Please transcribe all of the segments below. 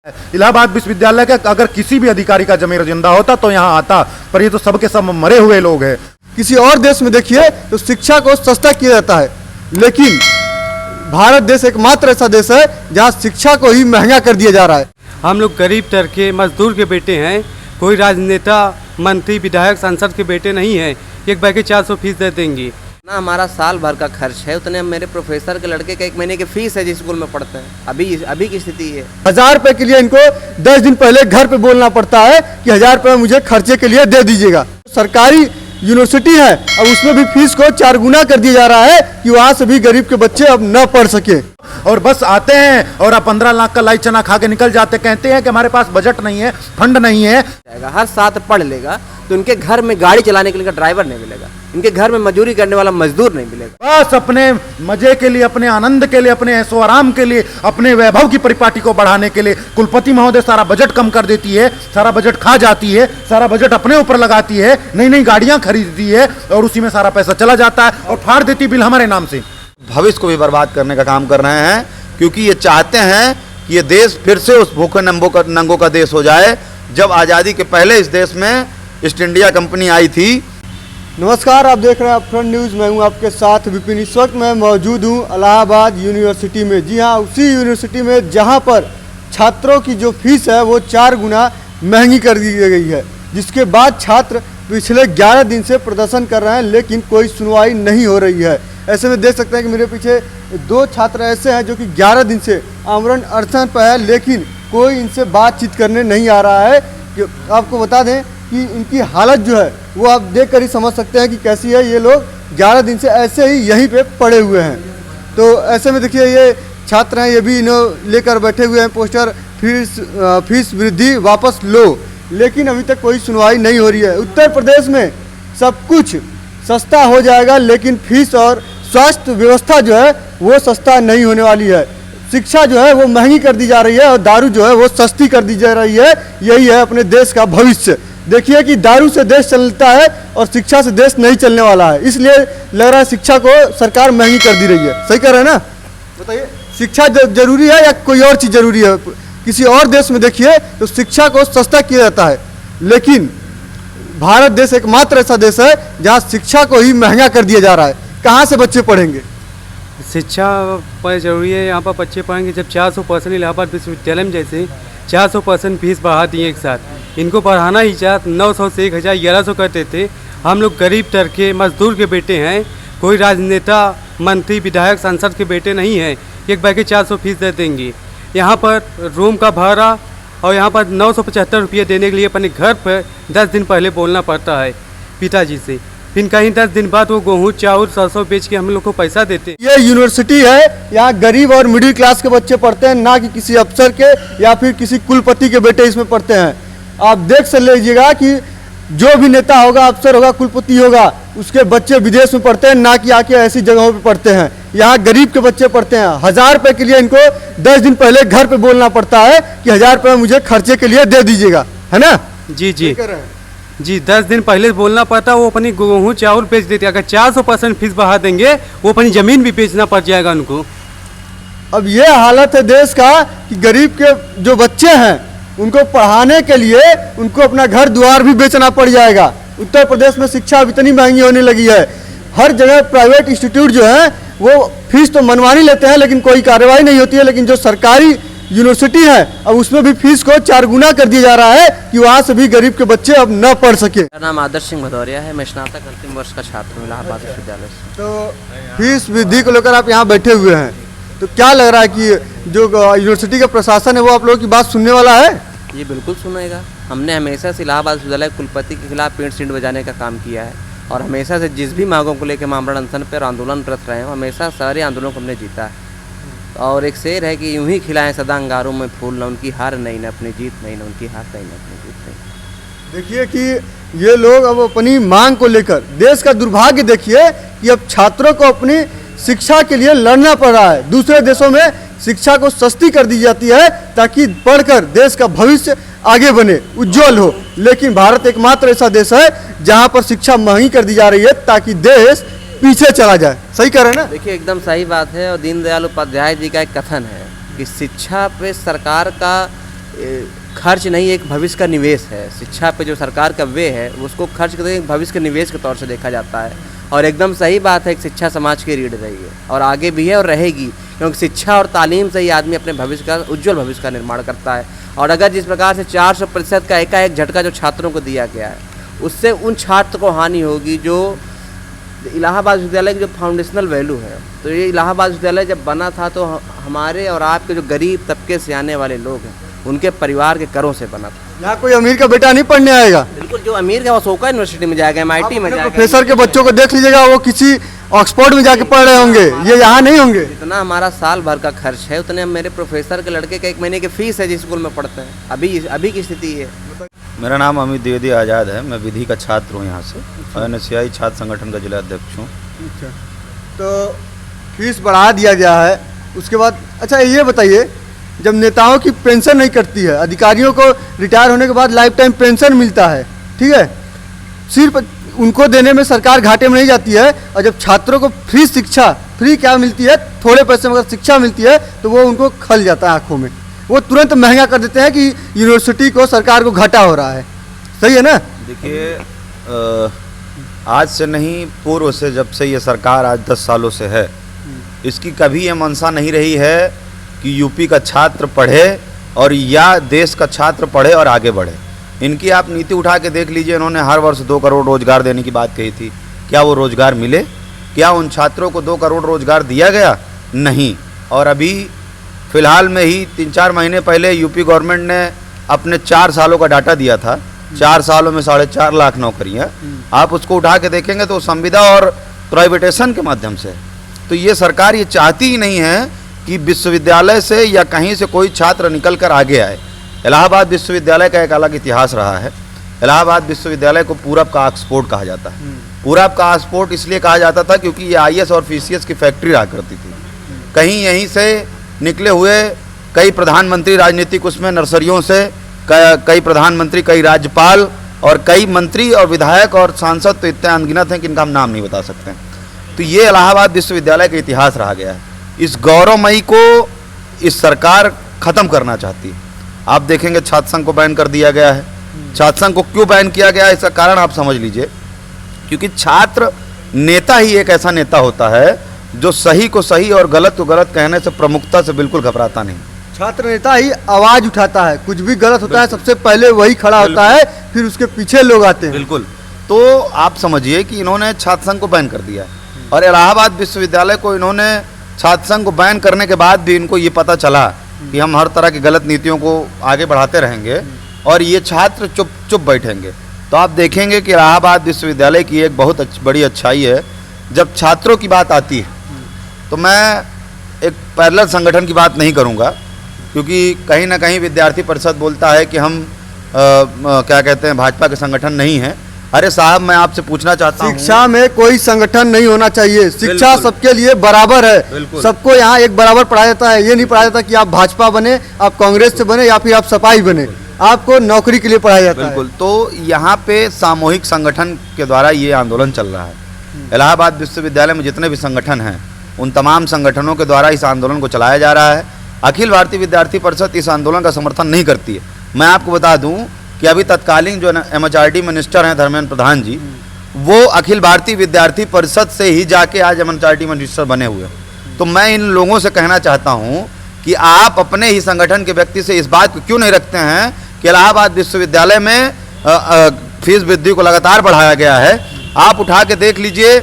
इलाहाबाद विश्वविद्यालय के अगर किसी भी अधिकारी का जमीर जिंदा होता तो यहाँ आता, पर ये तो सबके सब मरे हुए लोग हैं। किसी और देश में देखिए तो शिक्षा को सस्ता किया जाता है, लेकिन भारत देश एकमात्र ऐसा देश है जहाँ शिक्षा को ही महंगा कर दिया जा रहा है। हम लोग गरीब तबके मजदूर के बेटे हैं, कोई राजनेता मंत्री विधायक सांसद के बेटे नहीं हैं। एक बैग 400 फीस दे देंगे ना, हमारा साल भर का खर्च है, उतने मेरे प्रोफेसर के लड़के का 1 महीने की फीस है जिस स्कूल में पढ़ते हैं। अभी की स्थिति है 1000 रुपए के लिए इनको 10 दिन पहले घर पे बोलना पड़ता है कि 1000 रुपए मुझे खर्चे के लिए दे दीजिएगा। सरकारी यूनिवर्सिटी है, अब उसमें भी फीस को 4 गुना कर दिया जा रहा है कि वहाँ से भी गरीब के बच्चे अब न पढ़ सके। और बस आते हैं और आप 15 लाख का लाई चना खा के निकल जाते, कहते हैं कि हमारे पास बजट नहीं है, फंड नहीं है। हर साथ पढ़ लेगा तो इनके घर में गाड़ी चलाने के लिए ड्राइवर नहीं मिलेगा, इनके घर में मजदूरी करने वाला मजदूर नहीं मिलेगा। बस अपने मजे के लिए, अपने आनंद के लिए, अपने ऐशो आराम के लिए, अपने वैभव की परिपाटी को बढ़ाने के लिए कुलपति महोदय सारा बजट कम कर देती है, सारा बजट खा जाती है, सारा बजट अपने ऊपर लगाती है, नई नई गाड़ियां खरीदती है और उसी में सारा पैसा चला जाता है और फाड़ देती बिल हमारे नाम से। भविष्य को भी बर्बाद करने का काम कर रहे हैं, क्योंकि ये चाहते हैं कि ये देश फिर से उस भूखे नंगों का देश हो जाए जब आज़ादी के पहले इस देश में ईस्ट इंडिया कंपनी आई थी। नमस्कार, आप देख रहे हैं अपफ्रंट न्यूज़। मैं हूं आपके साथ विपिन। इस वक्त मैं मौजूद हूं इलाहाबाद यूनिवर्सिटी में। जी हां, उसी यूनिवर्सिटी में जहां पर छात्रों की जो फीस है वो 4 गुना महंगी कर दी गई है, जिसके बाद छात्र पिछले 11 दिन से प्रदर्शन कर रहे हैं, लेकिन कोई सुनवाई नहीं हो रही है। ऐसे में देख सकते हैं कि मेरे पीछे 2 छात्र ऐसे हैं जो कि 11 दिन से आमरण अनशन पर है, लेकिन कोई इनसे बातचीत करने नहीं आ रहा है। कि आपको बता दें कि इनकी हालत जो है वो आप देख कर ही समझ सकते हैं कि कैसी है। ये लोग 11 दिन से ऐसे ही यहीं पे पड़े हुए हैं। तो ऐसे में देखिए ये छात्र हैं, ये भी इन्हों लेकर बैठे हुए हैं पोस्टर, फीस वृद्धि वापस लो, लेकिन अभी तक कोई सुनवाई नहीं हो रही है। उत्तर प्रदेश में सब कुछ सस्ता हो जाएगा, लेकिन फीस और स्वास्थ्य व्यवस्था जो है वो सस्ता नहीं होने वाली है। शिक्षा जो है वो महंगी कर दी जा रही है और दारू जो है वो सस्ती कर दी जा रही है। यही है अपने देश का भविष्य। देखिए कि दारू से देश चलता है और शिक्षा से देश नहीं चलने वाला है, इसलिए लग रहा है शिक्षा को सरकार महंगी कर दी रही है। सही कह रहे हैं ना? बताइए, शिक्षा जरूरी है या कोई और चीज़ जरूरी है? किसी और देश में देखिए तो शिक्षा को सस्ता किया जाता है, लेकिन भारत देश एकमात्र ऐसा देश है जहाँ शिक्षा को ही महंगा कर दिया जा रहा है। कहाँ से बच्चे पढ़ेंगे? शिक्षा पर जरूरी है, यहाँ पर बच्चे पढ़ेंगे। जब 400% इलाहाबाद विश्वविद्यालय में जैसे 400% फीस बढ़ा दिए एक साथ, इनको पढ़ाना ही 900 से 1000 1100 करते थे। हम लोग गरीब तबके मजदूर के बेटे हैं, कोई राजनेता मंत्री विधायक सांसद के बेटे नहीं हैं। एक बैग 400 फीस दे देंगे। यहाँ पर रूम का भाड़ा और यहाँ पर 975 रुपये देने के लिए अपने घर पर 10 दिन पहले बोलना पड़ता है पिताजी से, फिर कहीं 10 दिन बाद वो गेहूँ चावल सरसों बेच के हम लोग को पैसा देते। ये यूनिवर्सिटी है, यहाँ गरीब और मिडिल क्लास के बच्चे पढ़ते हैं, ना कि किसी अफसर के या फिर किसी कुलपति के बेटे इसमें पढ़ते हैं। आप देख से लीजिएगा कि जो भी नेता होगा, अफसर होगा, कुलपति होगा, उसके बच्चे विदेश में पढ़ते हैं, ना कि आके ऐसी जगहों पे पढ़ते हैं। यहाँ गरीब के बच्चे पढ़ते हैं। 1000 रुपए के लिए इनको 10 दिन पहले घर पे बोलना पड़ता है कि 1000 रुपए मुझे खर्चे के लिए दे दीजिएगा, है ना? जी जी जी, 10 दिन पहले बोलना पड़ता, वो अपनी गेहूँ चावल बेच देते। अगर 400% फीस बढ़ा देंगे, वो अपनी ज़मीन भी बेचना पड़ जाएगा उनको। अब ये हालत है देश का कि गरीब के जो बच्चे हैं उनको पढ़ाने के लिए उनको अपना घर द्वार भी बेचना पड़ जाएगा। उत्तर प्रदेश में शिक्षा अब इतनी महंगी होने लगी है, हर जगह प्राइवेट इंस्टीट्यूट जो है वो फीस तो मनवानी लेते हैं, लेकिन कोई कार्रवाई नहीं होती है। लेकिन जो सरकारी यूनिवर्सिटी है अब उसमें भी फीस को 4 गुना कर दिया जा रहा है कि वहाँ से भी गरीब के बच्चे अब न पढ़ सके। मेरा नाम आदर्श सिंह भदौरिया है, मैं स्नातक अंतिम वर्ष का छात्र हूँ इलाहाबाद विश्वविद्यालय से। तो फीस वृद्धि को लेकर आप यहाँ बैठे हुए हैं, तो क्या लग रहा है कि जो यूनिवर्सिटी का प्रशासन है वो आप लोगों की बात सुनने वाला है? ये बिल्कुल सुनेगा। हमने हमेशा से इलाहाबाद विश्वविद्यालय कुलपति के खिलाफ पेंट सीट बजाने का काम किया है और हमेशा से जिस भी मांगों को लेकर आमरण अनशन पर आंदोलनरत रहे हैं, हमेशा सारे आंदोलनों को हमने जीता है। और एक शेर है कि यूं ही खिलाएं सदा अंगारों में फूल, न उनकी हार नहीं न अपनी जीत नहीं, न उनकी हार नहीं न अपनी जीत नहीं। देखिए कि ये लोग अब अपनी मांग को लेकर, देश का दुर्भाग्य देखिए कि अब छात्रों को अपनी शिक्षा के लिए लड़ना पड़ रहा है। दूसरे देशों में शिक्षा को सस्ती कर दी जाती है ताकि पढ़कर देश का भविष्य आगे बने, उज्जवल हो, लेकिन भारत एकमात्र ऐसा देश है जहाँ पर शिक्षा महंगी कर दी जा रही है ताकि देश पीछे चला जाए। सही कह रहे हैं ना? देखिए एकदम सही बात है। और दीनदयाल उपाध्याय जी का एक कथन है कि शिक्षा पे सरकार का खर्च नहीं, एक भविष्य का निवेश है। शिक्षा पे जो सरकार का व्यय है उसको खर्च करके एक भविष्य के निवेश के तौर से देखा जाता है। और एकदम सही बात है कि शिक्षा समाज की रीढ़ रही है और आगे भी है और रहेगी, क्योंकि शिक्षा और तालीम से ही आदमी अपने भविष्य का, उज्ज्वल भविष्य का निर्माण करता है। और अगर जिस प्रकार से 400% का एकाएक झटका जो छात्रों को दिया गया है, उससे उन छात्र को हानि होगी जो इलाहाबाद विश्वविद्यालय की जो फाउंडेशनल वैल्यू है। तो ये इलाहाबाद विश्वविद्यालय जब बना था तो हमारे और आपके जो गरीब तबके से आने वाले लोग हैं उनके परिवार के करों से बना था। यहाँ कोई अमीर का बेटा नहीं पढ़ने आएगा। बिल्कुल, जो अमीर है वो सोका यूनिवर्सिटी में जाएगा, MIT में जाएगा। प्रोफेसर के बच्चों को देख लीजिएगा, वो किसी ऑक्सफोर्ड में जाके पढ़ रहे होंगे, ये यहाँ नहीं होंगे। जितना हमारा साल भर का खर्च है उतने मेरे प्रोफेसर के लड़के का 1 महीने की फीस है जिस स्कूल में पढ़ते हैं। अभी की स्थिति है। मेरा नाम अमित द्विवेदी आज़ाद है, मैं विधि का छात्र हूँ यहाँ से, NSCI छात्र संगठन का जिला अध्यक्ष हूँ। तो फीस बढ़ा दिया गया है, उसके बाद अच्छा ये बताइए, जब नेताओं की पेंशन नहीं कटती है, अधिकारियों को रिटायर होने के बाद लाइफ टाइम पेंशन मिलता है, ठीक है, सिर्फ उनको देने में सरकार घाटे में नहीं जाती है, और जब छात्रों को फ्री शिक्षा, फ्री क्या मिलती है, थोड़े पैसे में अगर शिक्षा मिलती है तो वो उनको खल जाता है आंखों में, वो तुरंत महंगा कर देते हैं कि यूनिवर्सिटी को, सरकार को घाटा हो रहा है। सही है ना? देखिए, आज से नहीं, पूर्व से, जब से ये सरकार आज 10 सालों से है, इसकी कभी ये मंशा नहीं रही है कि यूपी का छात्र पढ़े और या देश का छात्र पढ़े और आगे बढ़े। इनकी आप नीति उठा के देख लीजिए, इन्होंने हर वर्ष 2 करोड़ रोजगार देने की बात कही थी। क्या वो रोजगार मिले? क्या उन छात्रों को 2 करोड़ रोजगार दिया गया? नहीं। और अभी फिलहाल में ही 3-4 महीने पहले यूपी गवर्नमेंट ने अपने 4 सालों का डाटा दिया था, 4 सालों में 4.5 लाख नौकरियां। आप उसको उठा के देखेंगे तो संविदा और प्राइवेटेशन के माध्यम से। तो ये सरकार ये चाहती ही नहीं है कि विश्वविद्यालय से या कहीं से कोई छात्र निकल कर आगे आए। इलाहाबाद विश्वविद्यालय का एक अलग इतिहास रहा है। इलाहाबाद विश्वविद्यालय को पूरब का ऑक्सफोर्ड कहा जाता है। पूरब का ऑक्सफोर्ड इसलिए कहा जाता था क्योंकि ये IAS और PCS की फैक्ट्री रहा करती थी। कहीं यहीं से निकले हुए कई प्रधानमंत्री, राजनीतिक उसमें नर्सरियों से कई प्रधानमंत्री, कई राज्यपाल और कई मंत्री और विधायक और सांसद तो इतने अनगिनत हैं कि इनका हम नाम नहीं बता सकते। तो ये इलाहाबाद विश्वविद्यालय का इतिहास रहा गया है। इस गौरवमयी को इस सरकार ख़त्म करना चाहती है। आप देखेंगे छात्र संघ को बैन कर दिया गया है। छात्र संघ को क्यों बैन किया गया है, इसका कारण आप समझ लीजिए। क्योंकि छात्र नेता ही एक ऐसा नेता होता है जो सही को सही और गलत को गलत कहने से प्रमुखता से बिल्कुल घबराता नहीं। छात्र नेता ही आवाज उठाता है, कुछ भी गलत होता है सबसे पहले वही खड़ा होता है, फिर उसके पीछे लोग आते हैं। बिल्कुल। तो आप समझिए कि इन्होंने छात्र संघ को बैन कर दिया है और इलाहाबाद विश्वविद्यालय को इन्होंने छात्र संघ को बैन करने के बाद भी इनको ये पता चला कि हम हर तरह की गलत नीतियों को आगे बढ़ाते रहेंगे और ये छात्र चुप बैठेंगे। तो आप देखेंगे कि इलाहाबाद विश्वविद्यालय की एक बहुत बड़ी अच्छाई है, जब छात्रों की बात आती है तो मैं एक पैरेलल संगठन की बात नहीं करूंगा, क्योंकि कहीं ना कहीं विद्यार्थी परिषद बोलता है कि हम क्या कहते हैं, भाजपा के संगठन नहीं है। अरे साहब, मैं आपसे पूछना चाहता हूँ, शिक्षा में कोई संगठन नहीं होना चाहिए। शिक्षा सबके लिए बराबर है, सबको यहाँ एक बराबर पढ़ाया जाता है। ये नहीं पढ़ाया जाता कि आप भाजपा बने, आप कांग्रेस से बने या फिर आप सपाई बने, आपको नौकरी के लिए पढ़ाया जाता है। बिल्कुल। तो यहाँ पे सामूहिक संगठन के द्वारा ये आंदोलन चल रहा है। इलाहाबाद विश्वविद्यालय में जितने भी संगठन हैं उन तमाम संगठनों के द्वारा इस आंदोलन को चलाया जा रहा है। अखिल भारतीय विद्यार्थी परिषद इस आंदोलन का समर्थन नहीं करती है। मैं आपको बता दूं कि अभी तत्कालीन जो MHRD मिनिस्टर हैं धर्मेंद्र प्रधान जी, वो अखिल भारतीय विद्यार्थी परिषद से ही जाके आज MHRD मिनिस्टर बने हुए। तो मैं इन लोगों से कहना चाहता हूं कि आप अपने ही संगठन के व्यक्ति से इस बात को क्यों नहीं रखते हैं कि इलाहाबाद विश्वविद्यालय में फीस वृद्धि को लगातार बढ़ाया गया है। आप उठा के देख लीजिए,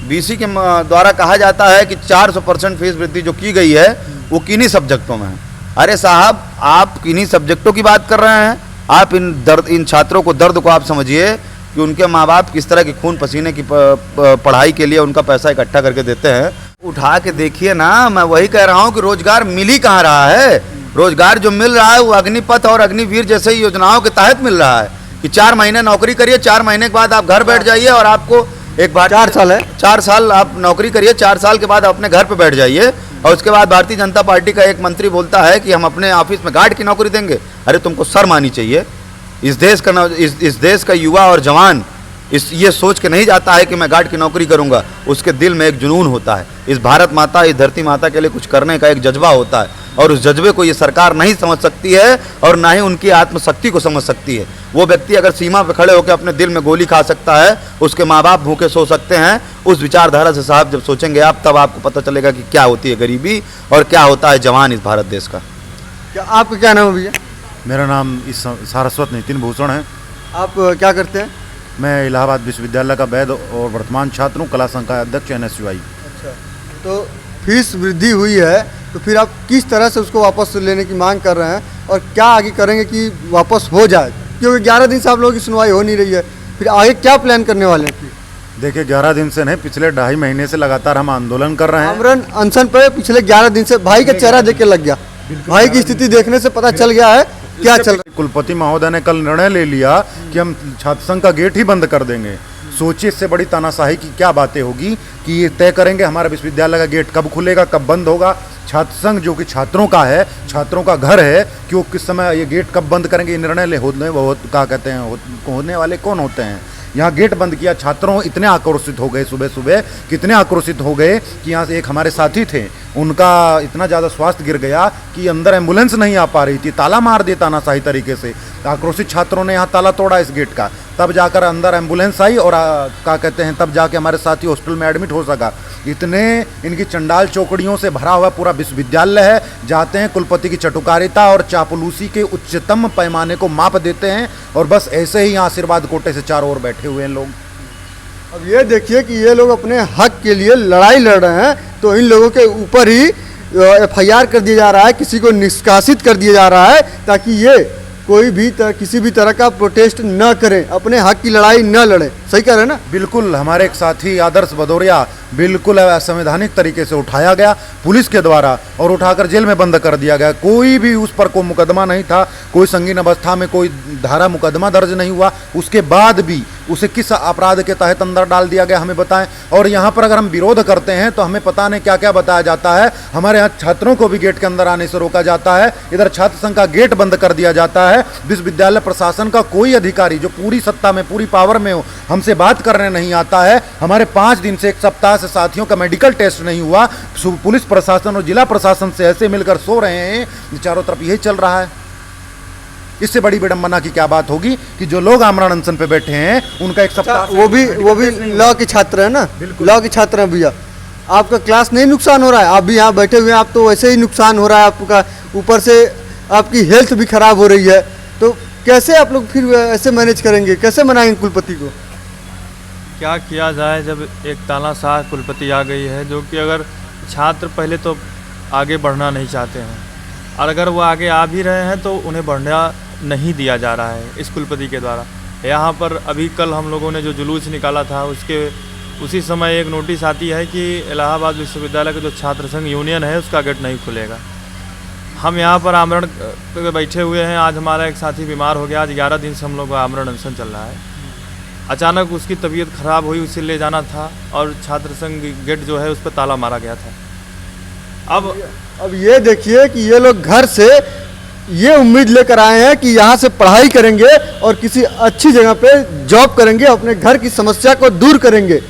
BC के द्वारा कहा जाता है कि 400% फीस वृद्धि जो की गई है वो किन्हीं सब्जेक्टों में है। अरे साहब, आप किन्हीं सब्जेक्टों की बात कर रहे हैं? आप इन छात्रों को दर्द को आप समझिए कि उनके माँ बाप किस तरह की खून पसीने की पढ़ाई के लिए उनका पैसा इकट्ठा करके देते हैं। उठा के देखिए ना, मैं वही कह रहा हूँ कि रोजगार मिल ही कहाँ रहा है। रोजगार जो मिल रहा है वो अग्निपथ और अग्निवीर जैसे योजनाओं के तहत मिल रहा है कि 4 महीने नौकरी करिए, 4 महीने के बाद आप घर बैठ जाइए और आपको एक बार 4 साल है, 4 साल आप नौकरी करिए, 4 साल के बाद अपने घर पे बैठ जाइए। और उसके बाद भारतीय जनता पार्टी का एक मंत्री बोलता है कि हम अपने ऑफिस में गार्ड की नौकरी देंगे। अरे तुमको शर्म आनी चाहिए। इस देश का युवा और जवान ये सोच के नहीं जाता है कि मैं गार्ड की नौकरी करूंगा। उसके दिल में एक जुनून होता है, इस भारत माता, इस धरती माता के लिए कुछ करने का एक जज्बा होता है। और उस जज्बे को ये सरकार नहीं समझ सकती है और ना ही उनकी आत्मशक्ति को समझ सकती है। वो व्यक्ति अगर सीमा पर खड़े होकर अपने दिल में गोली खा सकता है, उसके माँ बाप भूखे सो सकते हैं, उस विचारधारा से साहब जब सोचेंगे आप, तब आपको पता चलेगा कि क्या होती है गरीबी और क्या होता है जवान इस भारत देश का। क्या आपका क्या नाम है भैया? मेरा नाम इस सारस्वत नितिन भूषण है। आप क्या करते हैं? मैं इलाहाबाद विश्वविद्यालय का वैध और वर्तमान छात्र हूँ, कला संघ का अध्यक्ष NSUI। अच्छा, तो फीस वृद्धि हुई है तो फिर आप किस तरह से उसको वापस लेने की मांग कर रहे हैं और क्या आगे करेंगे कि वापस हो जाए, क्योंकि 11 दिन से आप लोगों की सुनवाई हो नहीं रही है, फिर आगे क्या प्लान करने वाले हैं? देखिए 11 दिन से नहीं, पिछले 2.5 महीने से लगातार हम आंदोलन कर रहे हैं। आमरण अनशन पे पिछले 11 दिन से भाई का चेहरा देख के लग गया, भाई की स्थिति देखने से पता चल गया है क्या चल रहा है। कुलपति महोदय ने कल निर्णय ले लिया कि हम छात्र संघ का गेट ही बंद कर देंगे। सोचिए इससे बड़ी तानाशाही की क्या बातें होगी कि ये तय करेंगे हमारा विश्वविद्यालय का गेट कब खुलेगा, कब बंद होगा। छात्र संघ जो कि छात्रों का है, छात्रों का घर है, कि वो किस समय ये गेट कब बंद करेंगे, ये निर्णय क्या कहते हैं होने वाले कौन होते हैं। यहाँ गेट बंद किया, छात्रों इतने आक्रोशित हो गए, सुबह सुबह कितने आक्रोशित हो गए कि यहाँ से एक हमारे साथी थे, उनका इतना ज़्यादा स्वास्थ्य गिर गया कि अंदर एम्बुलेंस नहीं आ पा रही थी, ताला मार दिया तानाशाही तरीके से। आक्रोशित छात्रों ने यहाँ ताला तोड़ा इस गेट का, तब जाकर अंदर एम्बुलेंस आई और क्या कहते हैं तब जाके हमारे साथी हॉस्पिटल में एडमिट हो सका। इतने इनकी चंडाल चौकड़ियों से भरा हुआ पूरा विश्वविद्यालय है, जाते हैं कुलपति की चटुकारिता और चापलूसी के उच्चतम पैमाने को माप देते हैं और बस ऐसे ही आशीर्वाद कोटे से चारों ओर बैठे हुए हैं लोग। अब ये देखिए कि ये लोग अपने हक के लिए लड़ाई लड़ रहे हैं, तो इन लोगों के ऊपर ही FIR कर दिया जा रहा है, किसी को निष्कासित कर दिया जा रहा है ताकि ये कोई भी किसी भी तरह का प्रोटेस्ट न करें, अपने हक की लड़ाई न लड़े। सही कह रहे हैं ना? बिल्कुल, हमारे एक साथी आदर्श भदौरिया बिल्कुल असंवैधानिक तरीके से उठाया गया पुलिस के द्वारा और उठाकर जेल में बंद कर दिया गया। कोई भी उस पर कोई मुकदमा नहीं था, कोई संगीन अवस्था में कोई धारा मुकदमा दर्ज नहीं हुआ, उसके बाद भी उसे किस अपराध के तहत अंदर डाल दिया गया हमें बताएं। और यहाँ पर अगर हम विरोध करते हैं तो हमें पता नहीं क्या क्या बताया जाता है। हमारे यहाँ छात्रों को भी गेट के अंदर आने से रोका जाता है, इधर छात्र संघ का गेट बंद कर दिया जाता है। विश्वविद्यालय प्रशासन का कोई अधिकारी जो पूरी सत्ता में पूरी पावर में हो हमसे बात करने नहीं आता है। हमारे 5 दिन से 1 सप्ताह से साथियों का मेडिकल टेस्ट नहीं हुआ। पुलिस प्रशासन और जिला प्रशासन से ऐसे मिलकर सो रहे हैं, चारों तरफ यही चल रहा है। इससे बड़ी विडंबना की क्या बात होगी कि जो लोग आमरण अनशन पे बैठे हैं उनका 1 सप्ताह वो भी लॉ के छात्र है ना, लॉ के छात्र हैं भैया। आपका क्लास नहीं नुकसान हो रहा है, आप भी यहाँ बैठे हुए हैं, आप तो वैसे ही नुकसान हो रहा है आपका, ऊपर से आपकी हेल्थ भी खराब हो रही है। तो कैसे आप लोग फिर ऐसे मैनेज करेंगे, कैसे मनाएंगे कुलपति को? क्या किया जाए जब एक तानाशाह कुलपति आ गई है, जो कि अगर छात्र पहले तो आगे बढ़ना नहीं चाहते हैं और अगर वो आगे आ भी रहे हैं तो उन्हें बढ़ना नहीं दिया जा रहा है इस कुलपति के द्वारा। यहाँ पर अभी कल हम लोगों ने जो जुलूस निकाला था उसी समय एक नोटिस आती है कि इलाहाबाद विश्वविद्यालय का जो छात्र संघ यूनियन है उसका गेट नहीं खुलेगा। हम यहाँ पर आमरण पे बैठे हुए हैं। आज हमारा एक साथी बीमार हो गया, आज 11 दिन से हम लोग का आमरण अनशन चल रहा है। अचानक उसकी तबीयत खराब हुई, उसे ले जाना था और छात्र संघ गेट जो है उस पर ताला मारा गया था। अब ये देखिए कि ये लोग घर से ये उम्मीद लेकर आए हैं कि यहाँ से पढ़ाई करेंगे और किसी अच्छी जगह पे जॉब करेंगे, अपने घर की समस्या को दूर करेंगे।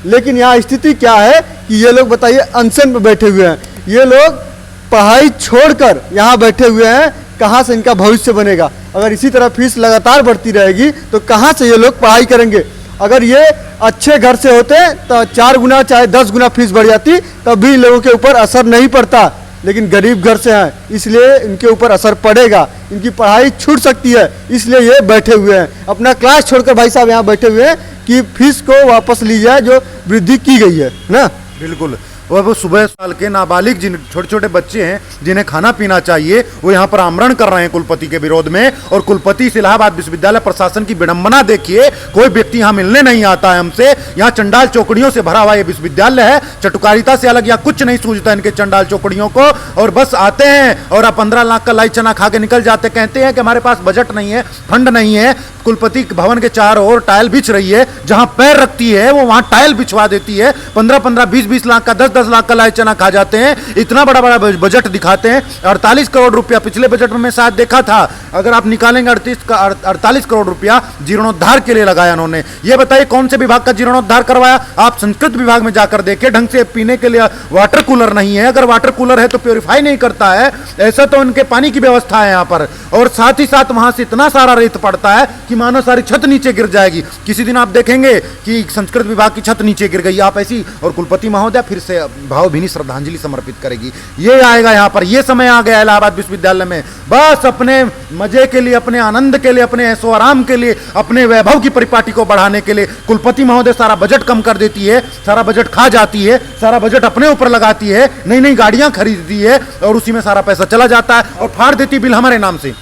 लेकिन यहाँ स्थिति क्या है कि ये लोग बताइए अनशन पे बैठे हुए हैं। ये लोग पढ़ाई छोड़कर यहाँ बैठे हुए हैं, कहाँ से इनका भविष्य बनेगा? अगर इसी तरह फीस लगातार बढ़ती रहेगी तो कहाँ से ये लोग पढ़ाई करेंगे? अगर ये अच्छे घर से होते तो 4 गुना चाहे 10 गुना फीस बढ़ जाती, तब भी इन लोगों के ऊपर असर नहीं पड़ता। लेकिन गरीब घर से हैं, इसलिए इनके ऊपर असर पड़ेगा, इनकी पढ़ाई छूट सकती है, इसलिए ये बैठे हुए हैं। अपना क्लास छोड़कर भाई साहब यहाँ बैठे हुए हैं कि फीस को वापस ली जाए जो वृद्धि की गई है ना। बिल्कुल, और वो सुबह साल के नाबालिग जिन छोटे छोटे बच्चे हैं जिन्हें खाना पीना चाहिए, वो यहाँ पर आमरण कर रहे हैं कुलपति के विरोध में। और कुलपति से इलाहाबाद विश्वविद्यालय प्रशासन की विडंबना देखिए, कोई व्यक्ति यहाँ मिलने नहीं आता है हमसे। यहाँ चंडाल चौकड़ियों से भरा हुआ ये विश्वविद्यालय है, चटुकारिता से अलग यहाँ कुछ नहीं सूझता इनके चंडाल चौकड़ियों को। और बस आते हैं और आप 15 लाख का लाई चना खा के निकल जाते, कहते हैं कि हमारे पास बजट नहीं है, फंड नहीं है। कुलपति भवन के चारों ओर टाइल बिछ रही है, जहां पैर रखती है वो वहां टाइल बिछवा देती है। 15-15, 20-20 लाख का, 10-10 लाख का लाल चना खा जाते हैं। इतना बड़ा बड़ा बजट दिखाते हैं। 48 करोड़ रुपया पिछले बजट में मैं शायद देखा था, अगर आप निकालेंगे 48 करोड़ रुपया जीर्णोद्धार के लिए लगाया उन्होंने। ये बताइए कौन से विभाग का जीर्णोद्धार करवाया? आप संस्कृत विभाग में जाकर देखिए, ढंग से पीने के लिए वाटर कूलर नहीं है। अगर वाटर कूलर है तो प्योरीफाई नहीं करता है, ऐसा तो उनके पानी की व्यवस्था है यहाँ पर। और साथ ही साथ वहां से इतना सारा रेत पड़ता है कि मानो सारी छत नीचे गिर जाएगी। किसी दिन आप देखेंगे कि संस्कृत विभाग की छत नीचे गिर गई, आप ऐसी, और कुलपति महोदय फिर से भावभीनी श्रद्धांजलि समर्पित करेगी। ये आएगा यहाँ पर, ये समय आ गया इलाहाबाद विश्वविद्यालय में। बस अपने मजे के लिए, अपने आनंद के लिए, अपने ऐशो आराम के लिए, अपने वैभव की परिपाटी को बढ़ाने के लिए कुलपति महोदय सारा बजट कम कर देती है, सारा बजट खा जाती है, सारा बजट अपने ऊपर लगाती है, नई नई गाड़ियां खरीदती है और उसी में सारा पैसा चला जाता है और फाड़ देती बिल हमारे नाम से,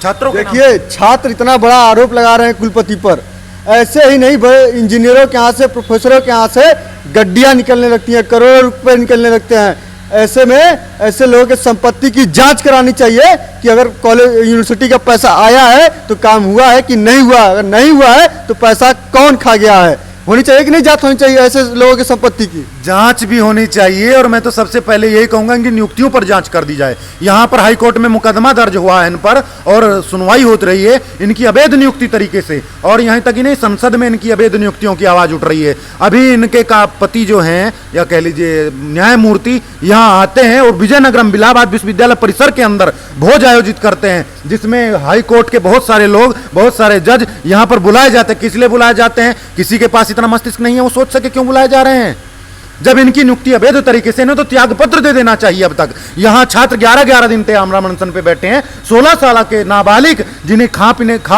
छात्रों के नाम से। देखिए, छात्र इतना बड़ा आरोप लगा रहे हैं कुलपति पर। ऐसे ही नहीं, बड़े इंजीनियरों के यहाँ से, प्रोफेसरों के यहाँ से गड्डियां निकलने लगती हैं, करोड़ों रुपए निकलने लगते हैं। ऐसे में ऐसे लोगों की संपत्ति की जांच करानी चाहिए कि अगर कॉलेज यूनिवर्सिटी का पैसा आया है तो काम हुआ है कि नहीं हुआ। अगर नहीं हुआ है तो पैसा कौन खा गया है। होनी चाहिए कि नहीं जांच होनी चाहिए ऐसे लोगों की संपत्ति की? जांच भी होनी चाहिए और मैं तो सबसे पहले यही कहूंगा कि नियुक्तियों पर जांच कर दी जाए। यहाँ पर हाई कोर्ट में मुकदमा दर्ज हुआ है इन पर और सुनवाई होती रही है इनकी अवैध नियुक्ति तरीके से, और यहाँ तक ही नहीं, संसद में इनकी अवैध नियुक्तियों की आवाज उठ रही है। अभी इनके का पति जो हैं, या कह लीजिए न्यायमूर्ति, यहाँ आते हैं और विजयनगरम इलाहाबाद विश्वविद्यालय परिसर के अंदर भोज आयोजित करते हैं, जिसमें हाई कोर्ट के बहुत सारे लोग, बहुत सारे जज यहाँ पर बुलाए जाते हैं। किस लिए बुलाए जाते हैं? किसी के पास इतना मस्तिष्क नहीं है वो सोच सके क्यों बुलाए जा रहे हैं। जब इनकी नियुक्ति अवैध तरीके से, इन्हें तो त्याग पत्र दे देना चाहिए। अब तक यहाँ छात्र 11-11 दिन से आमरण अनशन पे बैठे हैं। 16 साल के नाबालिग जिन्हें खा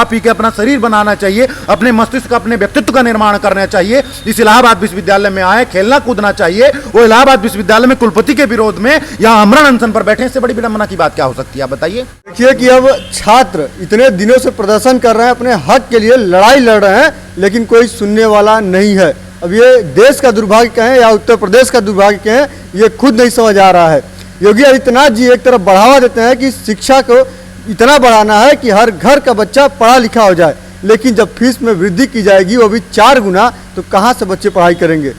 पी के अपना शरीर बनाना चाहिए, अपने मस्तिष्क का, अपने व्यक्तित्व का निर्माण करना चाहिए, इस इलाहाबाद विश्वविद्यालय में आए, खेलना कूदना चाहिए। वो इलाहाबाद विश्वविद्यालय में कुलपति के विरोध में यहाँ आमरण अनशन पर बैठे। इससे बड़ी विडंबना की बात क्या हो सकती है, आप बताइए। देखिए कि अब छात्र इतने दिनों से प्रदर्शन कर रहे हैं, अपने हक के लिए लड़ाई लड़ रहे हैं, लेकिन कोई सुनने वाला नहीं है। अब ये देश का दुर्भाग्य कहें या उत्तर प्रदेश का दुर्भाग्य कहें, ये खुद नहीं समझ आ रहा है। योगी आदित्यनाथ जी एक तरफ बढ़ावा देते हैं कि शिक्षा को इतना बढ़ाना है कि हर घर का बच्चा पढ़ा लिखा हो जाए, लेकिन जब फीस में वृद्धि की जाएगी वो भी 4 गुना, तो कहाँ से बच्चे पढ़ाई करेंगे।